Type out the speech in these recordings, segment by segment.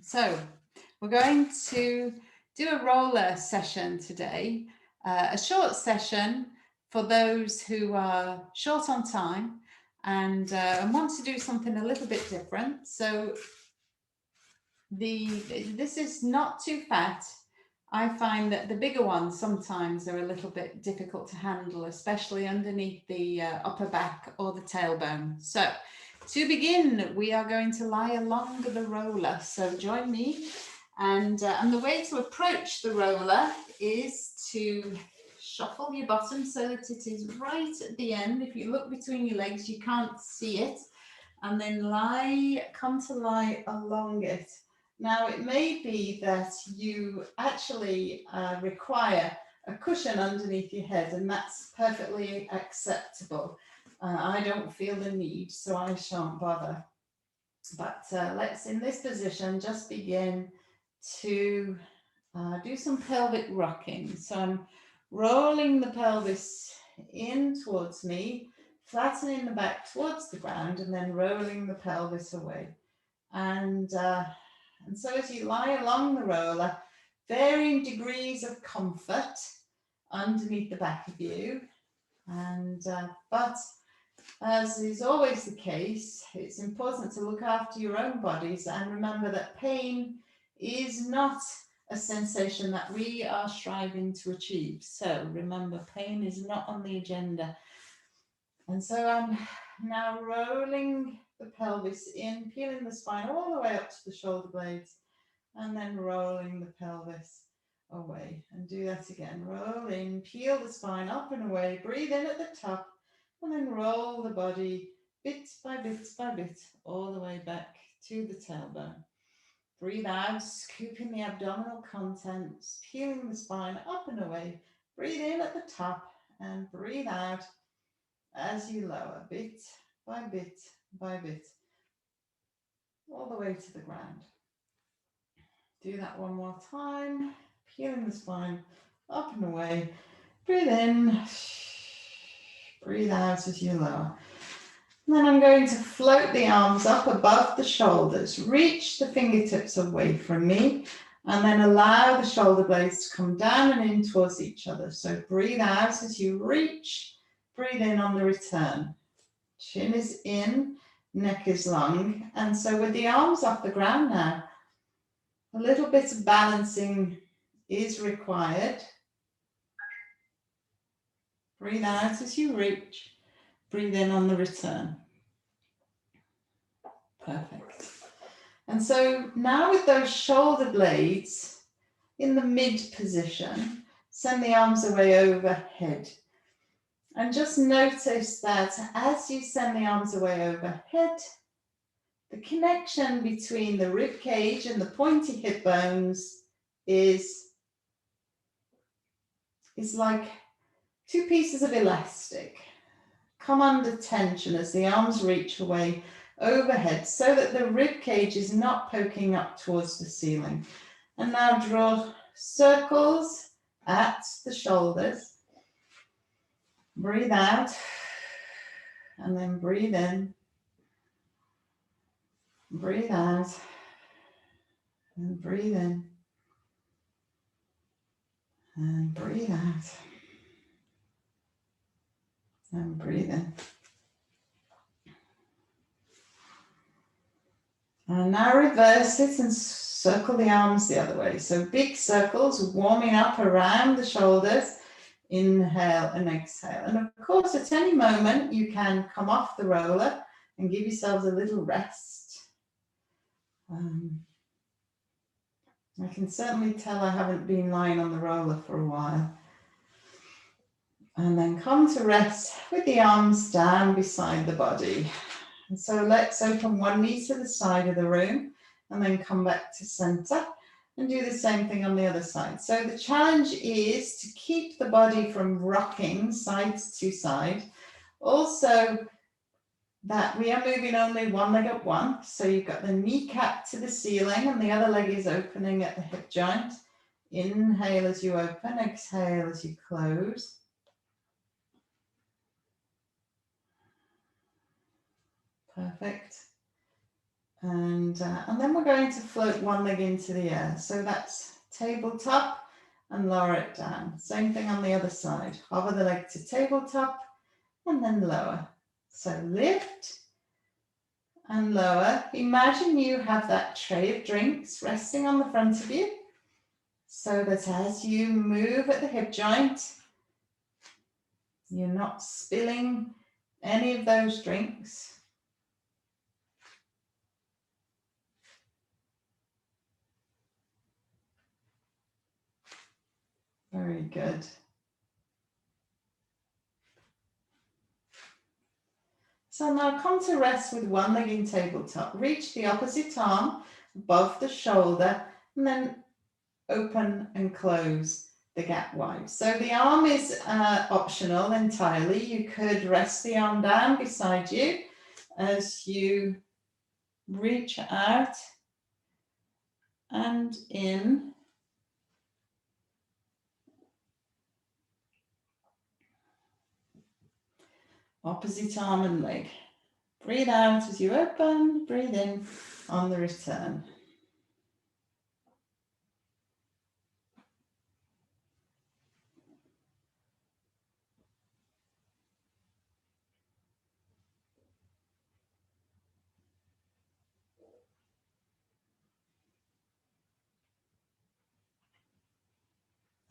So we're going to do a roller session today, a short session for those who are short on time and want to do something a little bit different. So this is not too fat. I find that the bigger ones sometimes are a little bit difficult to handle, especially underneath the upper back or the tailbone. So to begin, we are going to lie along the roller. So join me. And the way to approach the roller is to shuffle your bottom so that it is right at the end. If you look between your legs, you can't see it. And then come to lie along it. Now, it may be that you actually require a cushion underneath your head, and that's perfectly acceptable. I don't feel the need, so I shan't bother. But let's, in this position, just begin to do some pelvic rocking. So I'm rolling the pelvis in towards me, flattening the back towards the ground, and then rolling the pelvis away. And so as you lie along the roller, varying degrees of comfort underneath the back of you. And but as is always the case, it's important to look after your own bodies and remember that pain is not a sensation that we are striving to achieve. So remember, pain is not on the agenda. And so I'm now rolling the pelvis in, peeling the spine all the way up to the shoulder blades, and then rolling the pelvis away. And do that again. Roll in, peel the spine up and away, breathe in at the top, and then roll the body bit by bit all the way back to the tailbone. Breathe out, scooping the abdominal contents, peeling the spine up and away. Breathe in at the top and breathe out as you lower bit by bit, all the way to the ground. Do that one more time, peeling the spine up and away. Breathe in, breathe out as you lower. And then I'm going to float the arms up above the shoulders, reach the fingertips away from me, and then allow the shoulder blades to come down and in towards each other. So breathe out as you reach, breathe in on the return. Chin is in, neck is long. And so with the arms off the ground now, a little bit of balancing is required. Breathe out as you reach, breathe in on the return. Perfect. And so now with those shoulder blades in the mid position, send the arms away overhead. And just notice that as you send the arms away overhead, the connection between the rib cage and the pointy hip bones is like two pieces of elastic. Come under tension as the arms reach away overhead so that the rib cage is not poking up towards the ceiling. And now draw circles at the shoulders. Breathe out and then breathe in. Breathe out and breathe in. And breathe out. And breathe in. And now reverse it and circle the arms the other way. So big circles warming up around the shoulders. Inhale and exhale. And of course, at any moment, you can come off the roller and give yourselves a little rest. I can certainly tell I haven't been lying on the roller for a while. And then come to rest with the arms down beside the body. And so let's open one knee to the side of the room and then come back to center and do the same thing on the other side. So the challenge is to keep the body from rocking side to side. Also, that we are moving only one leg at once. So you've got the kneecap to the ceiling and the other leg is opening at the hip joint. Inhale as you open, exhale as you close. Perfect. And then we're going to float one leg into the air. So that's tabletop and lower it down. Same thing on the other side. Hover the leg to tabletop and then lower. So lift and lower. Imagine you have that tray of drinks resting on the front of you, so that as you move at the hip joint, you're not spilling any of those drinks. Very good. So now come to rest with one leg in tabletop. Reach the opposite arm above the shoulder and then open and close the gap wide. So the arm is optional entirely. You could rest the arm down beside you as you reach out and in. Opposite arm and leg. Breathe out as you open, breathe in on the return.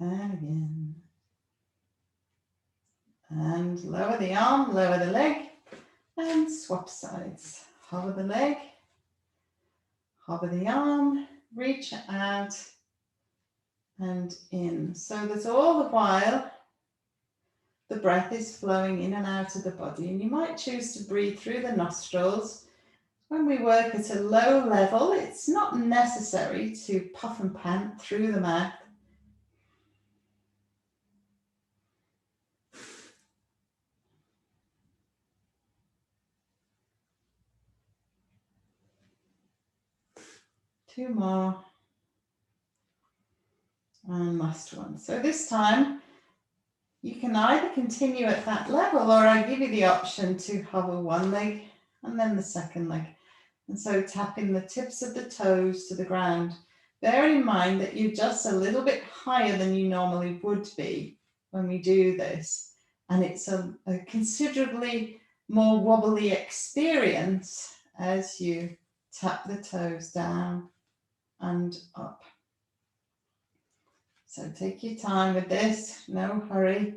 And again. And lower the arm, lower the leg, and swap sides. Hover the leg, hover the arm, reach out and in. So that all the while the breath is flowing in and out of the body. And you might choose to breathe through the nostrils. When we work at a low level, it's not necessary to puff and pant through the mouth. Two more. And last one. So this time you can either continue at that level, or I give you the option to hover one leg and then the second leg. And so tapping the tips of the toes to the ground. Bear in mind that you're just a little bit higher than you normally would be when we do this. And it's a considerably more wobbly experience as you tap the toes down and up. So take your time with this, no hurry.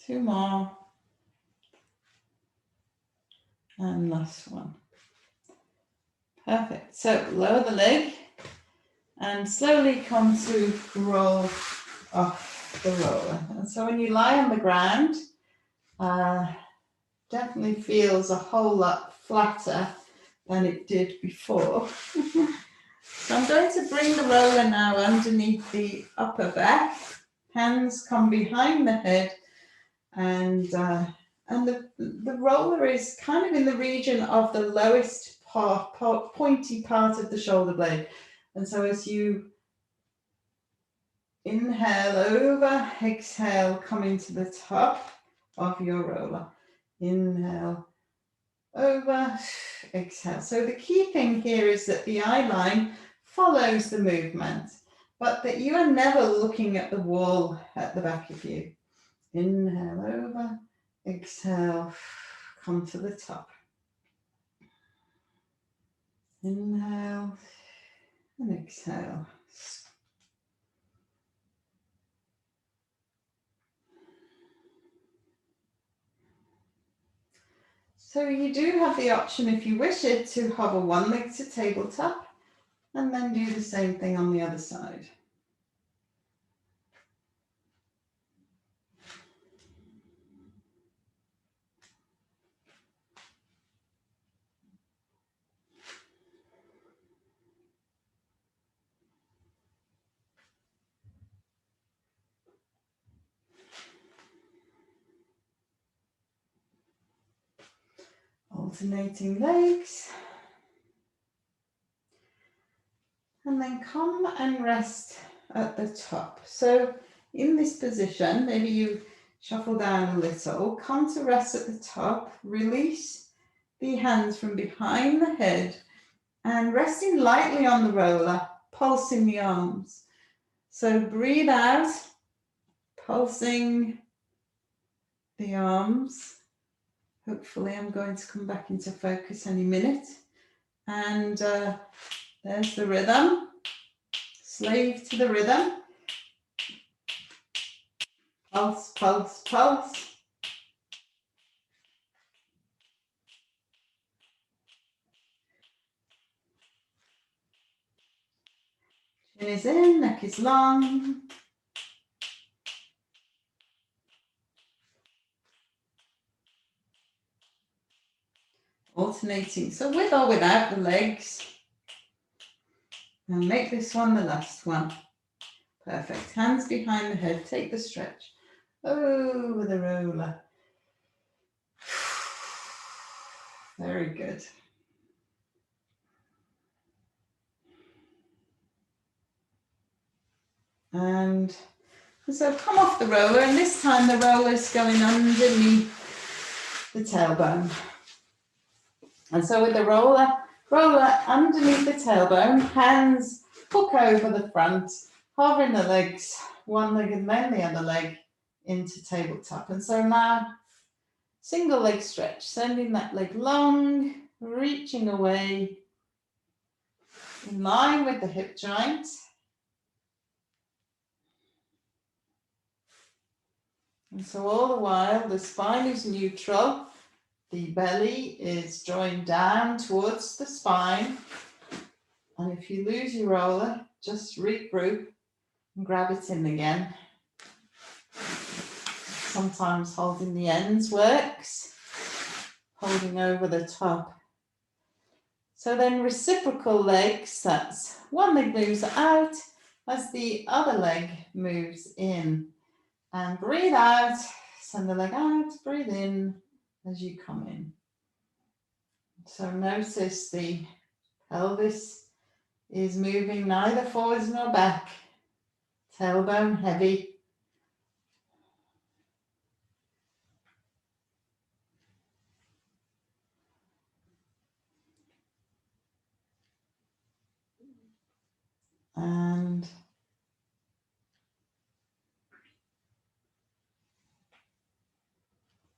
Two more. And last one. Perfect. So lower the leg and slowly come to roll off the roller. And so when you lie on the ground, definitely feels a whole lot flatter than it did before. So I'm going to bring the roller now underneath the upper back. Hands come behind the head, and the roller is kind of in the region of the lowest pointy part of the shoulder blade. And so as you inhale over, exhale, coming to the top of your roller. Inhale, over, exhale. So the key thing here is that the eye line follows the movement, but that you are never looking at the wall at the back of you. Inhale over, exhale, come to the top. Inhale and exhale. So you do have the option, if you wish it, to hover one leg to tabletop and then do the same thing on the other side. Alternating legs. And then come and rest at the top. So in this position, maybe you shuffle down a little, come to rest at the top, release the hands from behind the head and resting lightly on the roller, pulsing the arms. So breathe out, pulsing the arms. Hopefully I'm going to come back into focus any minute. And there's the rhythm. Slave to the rhythm. Pulse, pulse, pulse. Chin is in, neck is long. Alternating, so with or without the legs. And make this one the last one. Perfect. Hands behind the head. Take the stretch over the roller. Very good. And so come off the roller, and this time the roller's going underneath the tailbone. And so with the roller underneath the tailbone, hands hook over the front, hovering the legs, one leg and then the other leg into tabletop. And so now, single leg stretch, sending that leg long, reaching away, in line with the hip joint. And so all the while, the spine is neutral, the belly is drawing down towards the spine. And if you lose your roller, just regroup and grab it in again. Sometimes holding the ends works, holding over the top. So then reciprocal legs, that's one leg moves out as the other leg moves in. And breathe out, send the leg out, breathe in as you come in. So notice the pelvis is moving neither forwards nor back, tailbone heavy. And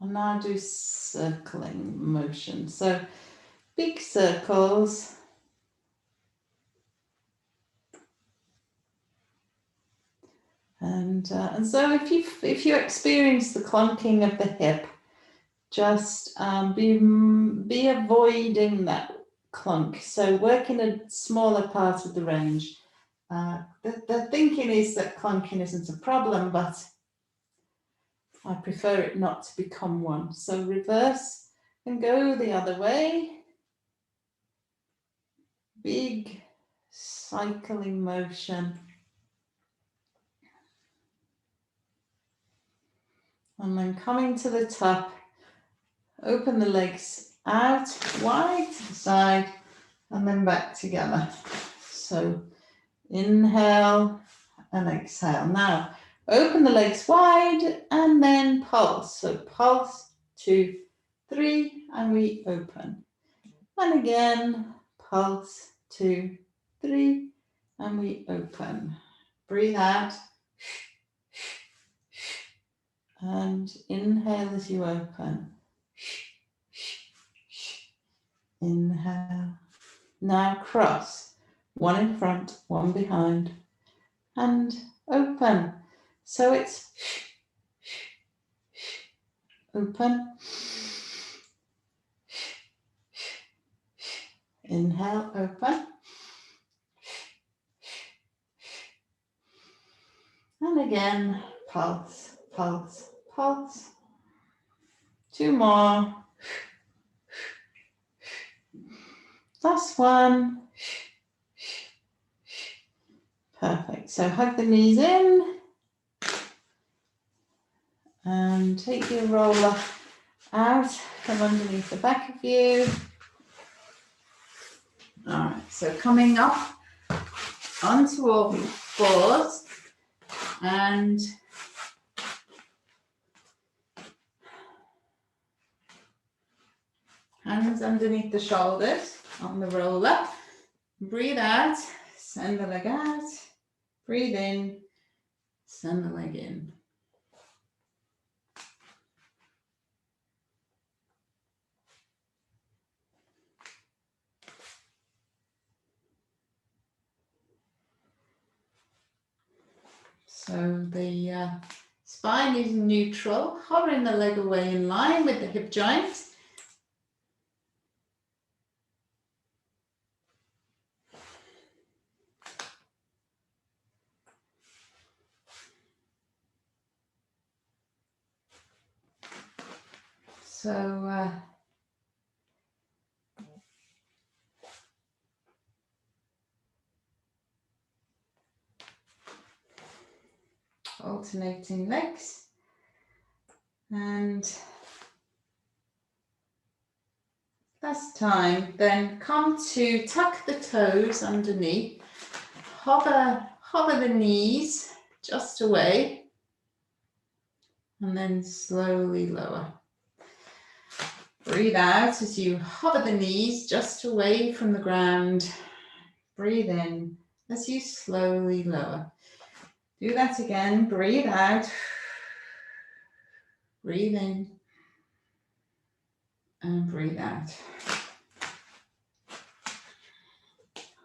now do circling motion. So big circles. And so if you experience the clunking of the hip, just be avoiding that clunk. So work in a smaller part of the range. The thinking is that clunking isn't a problem, but I prefer it not to become one. So reverse and go the other way. Big cycling motion. And then coming to the top, open the legs out, wide to the side, and then back together. So inhale and exhale. Now, open the legs wide and then pulse. So pulse, 2, 3, and we open. And again, pulse, 2, 3, and we open. Breathe out. And inhale as you open. Inhale. Now cross. One in front, one behind. And open. So it's open. Inhale, open. And again, pulse, pulse, pulse. 2 more. Last one. Perfect. So hug the knees in. And take your roller out from underneath the back of you. All right, so coming up onto all fours and hands underneath the shoulders on the roller. Breathe out, send the leg out. Breathe in, send the leg in. So the spine is neutral, hovering the leg away in line with the hip joint. So alternating legs, and last time, then come to tuck the toes underneath, hover the knees just away, and then slowly lower. Breathe out as you hover the knees just away from the ground. Breathe in as you slowly lower. Do that again. Breathe out. Breathe in. And breathe out.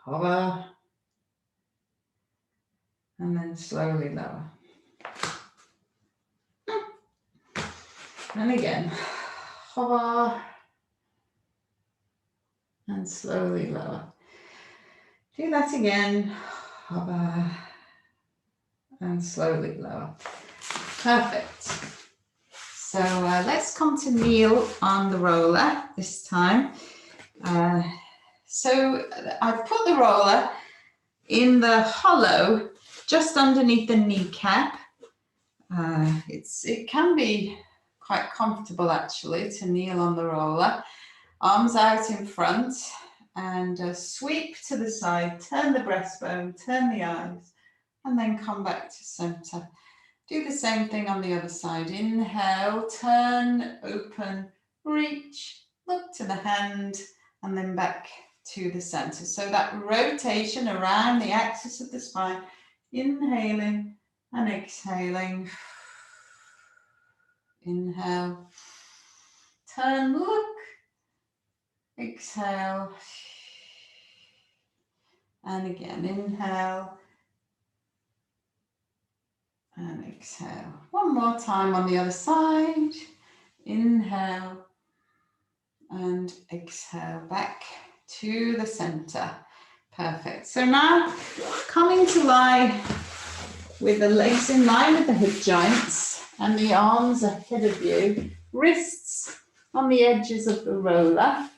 Hover. And then slowly lower. And again. Hover. And slowly lower. Do that again. Hover. And slowly lower. Perfect. So let's come to kneel on the roller this time. So I've put the roller in the hollow just underneath the kneecap. It can be quite comfortable actually to kneel on the roller. Arms out in front and sweep to the side, turn the breastbone, turn the eyes, and then come back to center. Do the same thing on the other side. Inhale, turn, open, reach, look to the hand, and then back to the center. So that rotation around the axis of the spine, inhaling and exhaling. Inhale, turn, look, exhale, and again, inhale, and exhale. One more time on the other side. Inhale and exhale back to the center. Perfect. So now coming to lie with the legs in line with the hip joints and the arms ahead of you, wrists on the edges of the roller.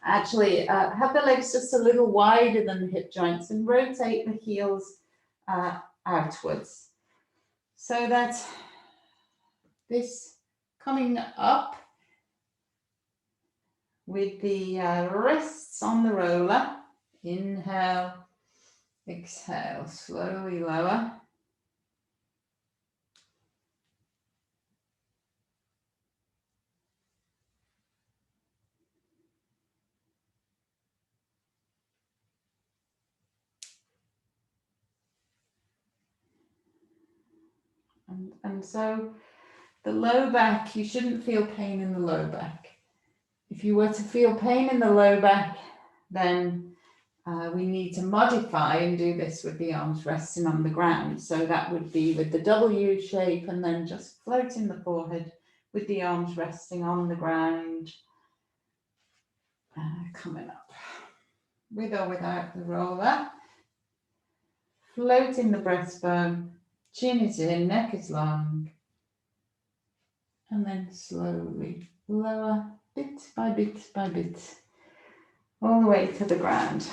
Actually, have the legs just a little wider than the hip joints and rotate the heels outwards. So that this coming up with the wrists on the roller. Inhale, exhale, slowly lower. And so the low back, you shouldn't feel pain in the low back. If you were to feel pain in the low back, then we need to modify and do this with the arms resting on the ground. So that would be with the W shape and then just floating the forehead with the arms resting on the ground. Coming up with or without the roller. Floating the breastbone, chin is in, neck is long. And then slowly lower, bit by bit by bit, all the way to the ground.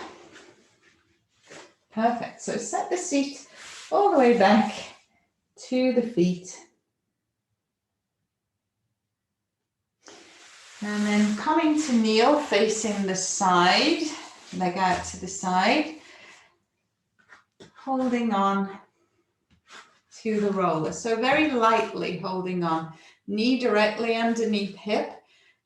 Perfect. So set the seat all the way back to the feet. And then coming to kneel, facing the side, leg out to the side. holding on to the roller. So very lightly holding on, knee directly underneath hip,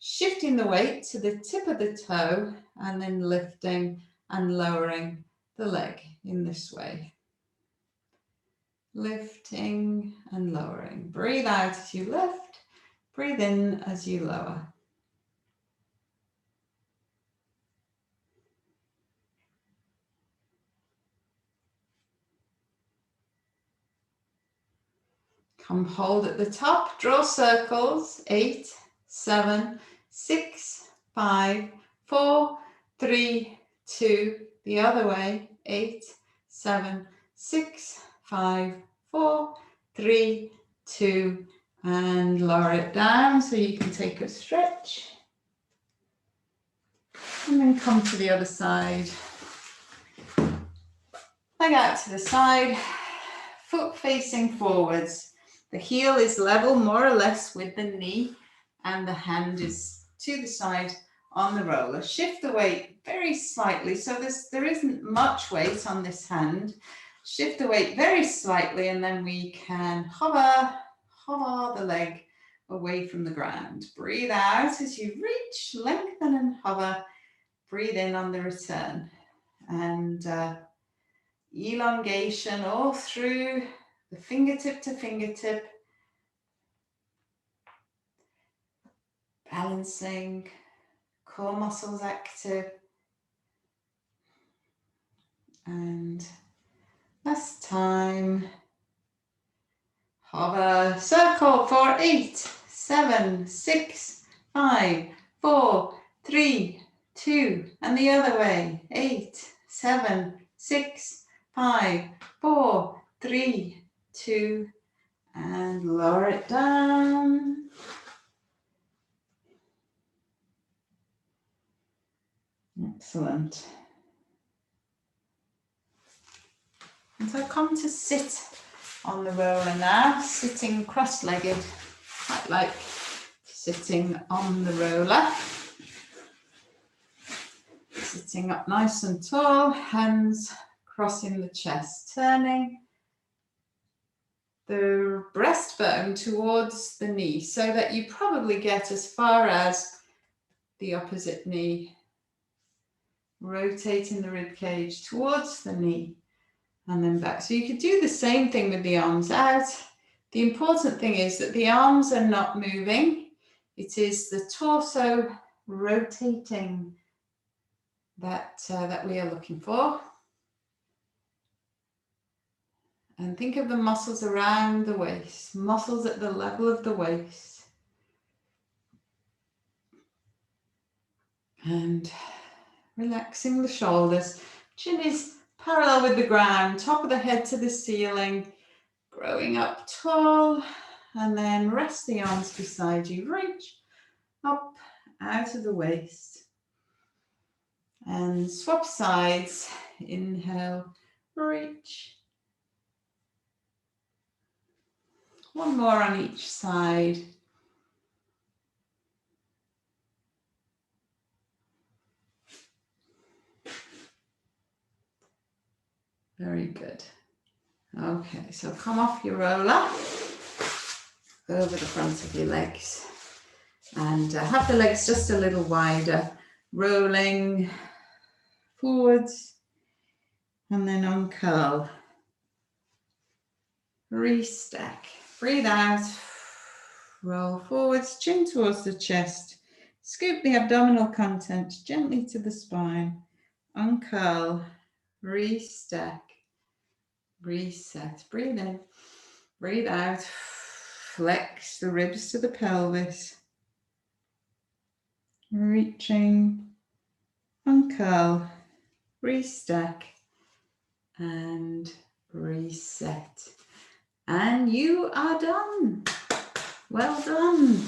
shifting the weight to the tip of the toe and then lifting and lowering the leg in this way. Lifting and lowering. Breathe out as you lift, breathe in as you lower. Come hold at the top, draw circles, 8, 7, 6, 5, 4, 3, 2, the other way, 8, 7, 6, 5, 4, 3, 2, and lower it down so you can take a stretch. And then come to the other side. Leg out to the side, foot facing forwards. The heel is level more or less with the knee and the hand is to the side on the roller. Shift the weight very slightly, so there isn't much weight on this hand. Shift the weight very slightly and then we can hover the leg away from the ground. Breathe out as you reach, lengthen and hover. Breathe in on the return. And elongation all through the fingertip to fingertip. Balancing, core muscles active. And last time, hover, circle for 8, 7, 6, 5, 4, 3, 2, and the other way, 8, 7, 6, 5, 4, 3, 2, and lower it down. Excellent. And so come to sit on the roller now, sitting cross-legged, quite like sitting on the roller. Sitting up nice and tall, hands crossing the chest, turning the breastbone towards the knee so that you probably get as far as the opposite knee, rotating the rib cage towards the knee and then back. So you could do the same thing with the arms out. The important thing is that the arms are not moving. It is the torso rotating that we are looking for. And think of the muscles around the waist, muscles at the level of the waist. And relaxing the shoulders. Chin is parallel with the ground, top of the head to the ceiling, growing up tall. And then rest the arms beside you. Reach up out of the waist. And swap sides. Inhale, reach. One more on each side. Very good. Okay, so come off your roller, over the front of your legs, and have the legs just a little wider, rolling forwards, and then uncurl. Restack. Breathe out, roll forwards, chin towards the chest, scoop the abdominal content gently to the spine, uncurl, restack, reset. Breathe in, breathe out, flex the ribs to the pelvis, reaching, uncurl, restack, and reset. And you are done. Well done.